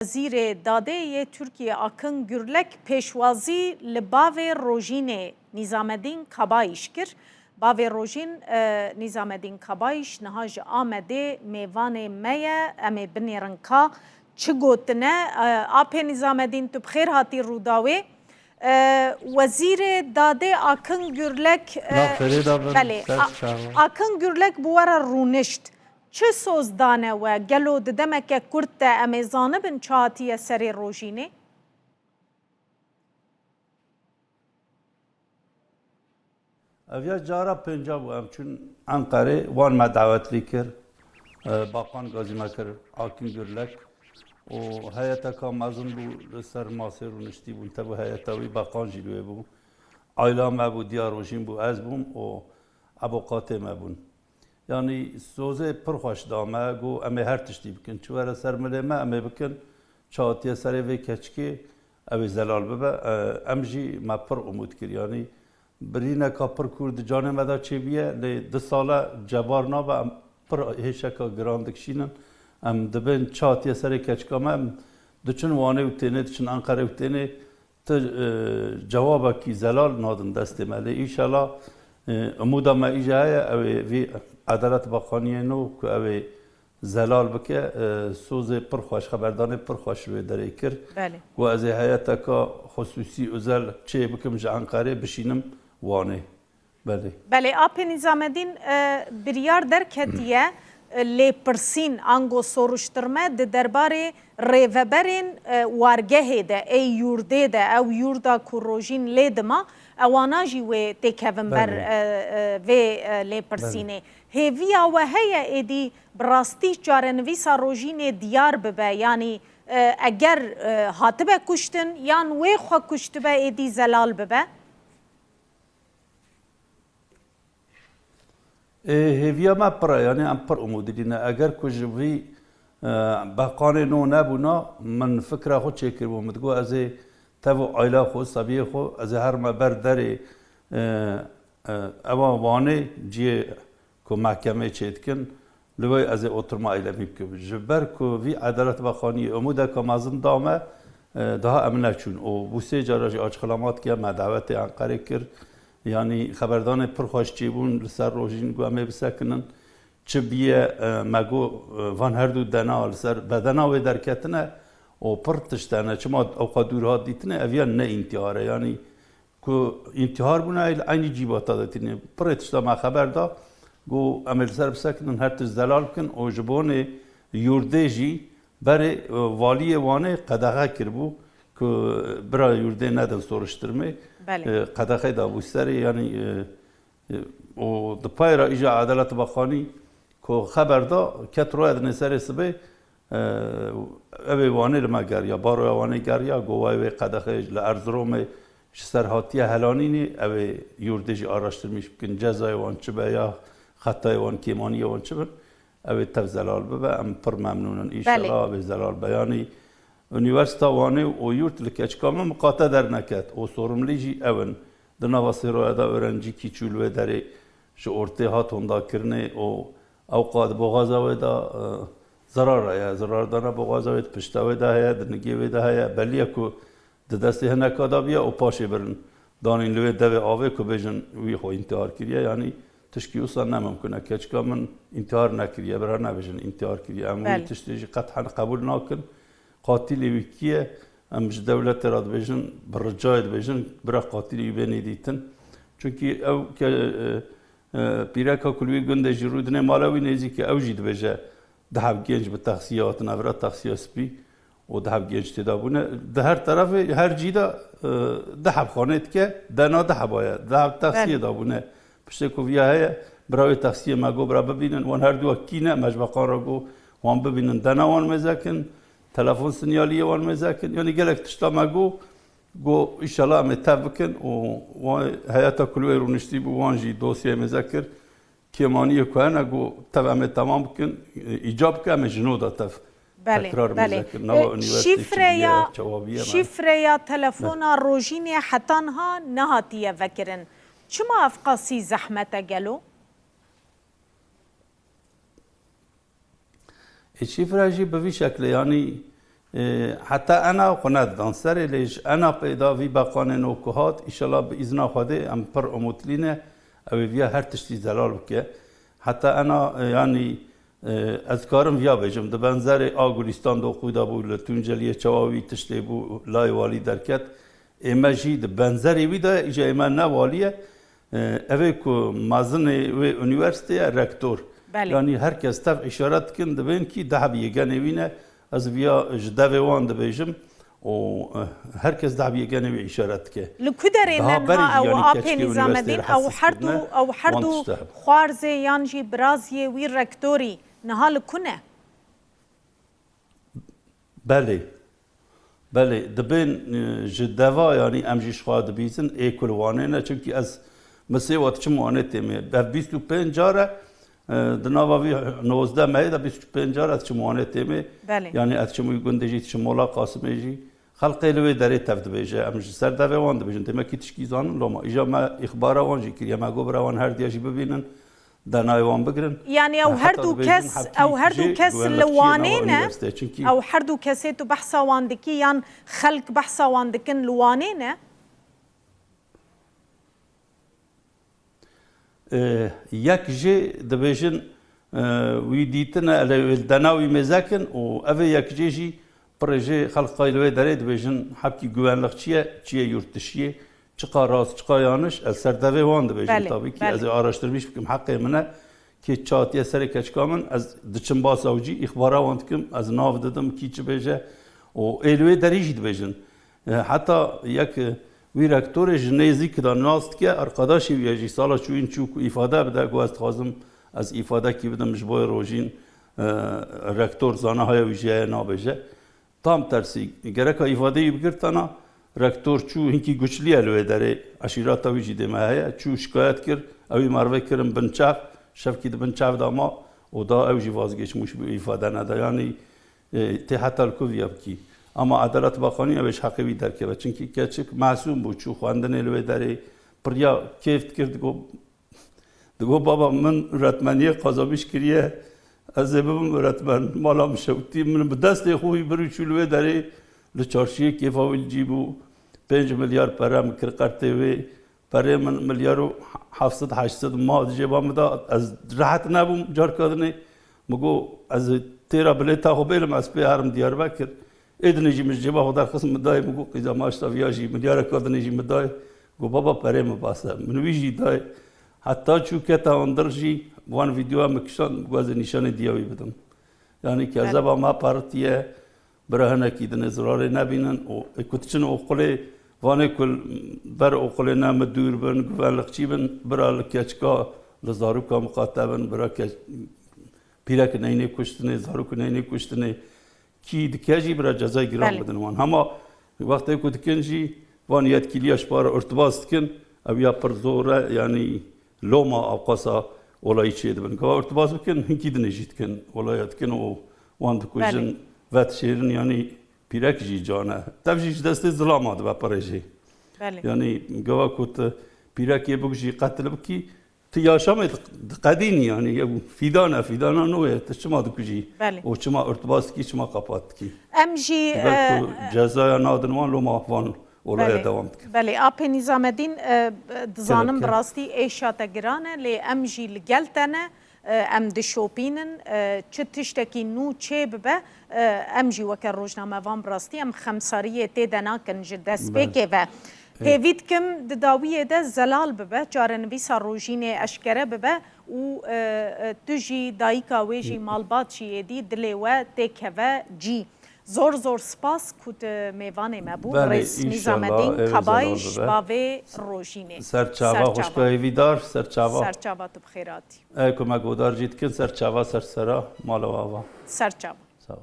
وزیر داده ترکیه آکن گürlek پیشوازی لباو روژین نظامدین کبایش کرد. باو روژین نظامدین کبایش نهاج آمده میوان میه امی بنیرن که چه گوتنه آپ نظامدین تو بخیر هاتی روداوی وزیر داده آکن گürlek بله آکن گürlek بواره رونشت چه سوز دانه و گلو دمک کرد امیزانه بن چاتی سری روژینه؟ اویا جارا پنجاب و همچون انقره وان ما دعوت لیکر باقان گازی مکر آکن گürlek و هیئت کا مازن بو سر ماسه رو نشتی بون تبو هیئتاوی باقان جلوه بو آیلا ما بو دیار روژین بو از بوم و ابو قاطع ما بون yani sözü pırxoş dame go eme her tiştî bikin çuvara sermele me eme bikin çatiye serê vê keçikê ew ê zelal bibe em jî me pir umûd kir yani birîneka pir kûr di canê me da çêbiye lê di sala cebar nabe em pir hêşeka giran dikişînin em dibin çatiye serê keçika me em diçin wanê û tênê diçin Enqere û tênê ti cewabekî zelal nadin destê me lê îşallah umûda me îja heye ew ê vê عدالت باقانیه نو که اوی زلال بکه سوز پرخوش خبردانه پرخوش روی داره کر و از هیئت کا خصوصی ازل چه بکم جا انقره بشینم وانه بله آپ نظامدین بریار در کتیه لی پرسین آنگو سورشترمه ده درباره ریوبرین وارگه ده ای یورده ده او یوردا کروژین لی دما اوانا جی و تکوین بر و لی پرسینه هیویا و هیا ایدی براستی جارنویسا روژین دیار ببه یعنی اگر هاتبه کشتن یان وی خواه کشتبه ایدی زلال ببه هیویا ما پرا یعنی ام پر امودینه اگر کجوی باقان نو نبونا من فکر خود چکر بوم مدگو از تبو عائله خو سبیه خو از هر ما بر دری اما وانه جی کو محکمه چیتکن لوی از oturma eylemi gibi. Jber ko vi adalet bakanı umuda kamazın dame daha emine çün. O bu se jaraj açıklamat ki ma daveti Ankara kir. Yani haberdan pırxoş çibun ser rojin go me bisakının çbiye mago van her du dana ser bedena ve derketine o pırtıştana çma o kadur haditine evyan ne intihara yani ko intihar buna aynı cibata da tine pırtışta ma haberda گو امیر سر بسکنن هر تز دلال کن او جبونه یورده جی برای والی وانه قدغه کربو که برای یورده ندن سورشترمه قدغه دا بوستری یعنی او دپای را ایجا عدالت بخانی که خبر دا کت روی دن سر سبه اوی وانه لما گریا بارو وانه گریا گوه اوی قدغه لارزروم سرحاتیه هلانینی اوی یورده جی آراشترمیش بکن جزای وان چه بیا خطای وان کیمانی وان چه بر اوی تف زلال ببه ام پر ممنونن ایشالا اوی زلال بیانی انیورسیتا وانه و یورت لکچکامه مقاطع در نکد او سورملی جی اون دنواسی رو ادا öğrenci کی چولوه داره شو ارته هات هندا کرنه او اوقات بغازه و دا zarar ya zarar dana bغازه و پشتاوه ده هیا دنگیوه ده هیا بلیه کو دسته هنکا دا بیا او پاشه برن دانین لوه دوه آوه که بجن وی خو انتحار کریه یعنی تشکی اصلا نممکنه کچکا من انتحار نکریه برای نبیشن انتحار کریه اموی تشتیجی قطعا قبول نکن قاتلی ویکیه امش دولت راد بیشن برجاید بیشن برای قاتلی بینی دیتن چونکی او که پیرکا کلوی گنده جرودنه مالاوی نیزی که او جید بیشه دهب گنج به تخصیات نورا تخصیه سپی و دهب گنج تدابونه ده هر طرف هر جیدا دهب خانه که دنا دهب آید دهب تخصیه دابونه پشت کویا هیا برای تخصیه مگو برای ببینن وان هر دو کینه مجبقان را گو وان ببینن دنا وان مزکن تلفن سنیالیه وان مزکن یعنی گلک تشتا مگو گو ایشالا متاب بکن و هیاتا کلوی رونشتی بو وان جی دوسیه مزکر کیمانی کوهنه گو تبع تمام بکن ایجاب که همه جنودا تف تکرار مزکر شifre ya telefona rojine hatanha nehatiye vekirin چما افقاسی زحمت گلو؟ شیفره جی به وی شکل یعنی حتی انا قند دانسر لیش انا پیدا وی بقانه نوکهات ایشالا به ایزنا خواده ام پر اموتلینه او ویا هر تشتی زلال بکه حتی انا یعنی از کارم ویا بجم ده بنظر آگولیستان دو خودا بو لتونجلیه چواوی تشتی بو لای والی درکت اما جی ده بنظری وی ده ایجا اما نوالیه اوه که مازن و انیورسیته رکتور یعنی هر کس تف اشارت کن ده بین کی ده بیگنه وینه از ویا جدوه وان ده بیجم و هر کس ده بیگنه وی اشارت که لکدرین ها او آپی نظام دین او هردو خوارزه یانجی برازیه وی رکتوری نها لکنه بله دبین جدوا یعنی امجیش خواهد بیزن ایکل وانه نه چونکی از مسیوات چه موانه تیمه به 25 جاره دناوی 19 ماه ده 25 جاره از چه موانه تیمه یعنی از چه موی گندجی چه مولا قاسمه جی خلقی لوی داره تفت بیجه امج سر دوی وان ده بیجن تیمه کی تشکی زانن لما ایجا ما اخبارا وان جی کریه ما گوبرا وان هر دیاجی ببینن دنای وان بگرن يعني او هردو كس لوانينا او هردو كسيتو بحثا واندكي يعني خلق بحثا واندكن لوانينا یک جه دبیجن وی دیتنا دناوی مزاکن و اوه یک جه جی پروژه خلق قایلوی داره دبیجن حبکی گوانلق چیه یورتشیه چقا راست چقا یانش از سردوه وان دبیجن تابی که از آراشترمیش بکم حقی منه که چاتیه سر کچکامن از دچن باس اوجی اخبارا واند کم از ناو دادم کی چه بیجه و ایلوی دریجی دبیجن حتی یک وی رکتور جنیزی که دان ناست که ارقاداشی ویجی سالا چوین چوک ایفاده بده گوست خواستم از ایفاده کی بدم جبای روژین رکتور زانه های ویجه نابجه تام ترسی گرکا ایفاده ای بگرتانا رکتور چو هنکی گوچلی الوی داره اشیراتا ویجی دیمه هیا چو شکایت کرد اوی مروه کرم بنچاف شفکی ده بنچاف داما و دا اوجی وازگیش موش بی ایفاده نده یعنی تی حتی الکوی ابکی اما عدالت باخانی اوش حقی درکه و چونکی کچک معصوم بود چو خواندن الوی داره پریا کیفت کرد دگو بابا من رتمنی قضابیش کریه از ببم رتمن مالام شوتی من به دست خوبی بروی چلوی داره لچارشی کیفاویل جیبو 5 میلیار پرم کرقرته وی پره من میلیارو 700-800 ماه جیبام داد از راحت نبوم جار کردنی مگو از تیرا بلیتا خو بیلم از پی هرم دیار بکر ایدنیجی مش جیبا خو در قسم مدای مگو قیزا ماشتا ویاجی میلیار کردنیجی مدای گو بابا پره مباسه من ویجی دای حتی چو کتا اندرجی وان ویدیو مکشان گواز نشان دیاوی بدم یعنی که از ما پارتیه برهنه کی دن زراره نبینن و کتچن اوقله وانه کل بر اوقله نام دور بن گوالقچی بن برال کچکا لزاروکا مقاطبن برا کچ پیرک نینه کشتنه زاروک نینه کشتنه کی دکیجی برا جزای گرام بدن وان هما وقتی کتکنجی وان یتکیلیاش بار ارتباط کن اویا پر زوره یعنی لوما اوقاسا olay şeydi ben. Kava örtbas bıkın hinkidin eşitken olayat ken o wandı kujin vet şehrin yani pirek ji cana. Tavji deste zlamadı ve paraji. Yani kava kut pirek yebuk ji qatil bki ti yaşamaydı qadini yani fidana noye tışmadı kuji. O çma örtbas ki çma kapat ki. Emji cezaya nadın wan lo mahvan olaya devam etti. بله آپ نظامدین دزانم براستی ایشاتا گرانه لی ام جی لگلتنه ام دشوپینن چه تشتکی نو چه ببه ام جی وکر روزنامه وان براستی ام خمساریه تیدنا کن جدس بکه و هیوید کم دداویه ده زلال ببه جارنویسا روژینه اشکره ببه و تجی دایکا ویجی مالبات چیه دی دلی و تکه و جی زور سپاس کود میوان مبود رئیس نظامدین کبایش باوی روژینه سرچاوا خوشگاهی ویدار سرچاوا تو بخیراتی ای کمک گودار جیت کن سرچاوا سرسرا مالواوا سرچاوا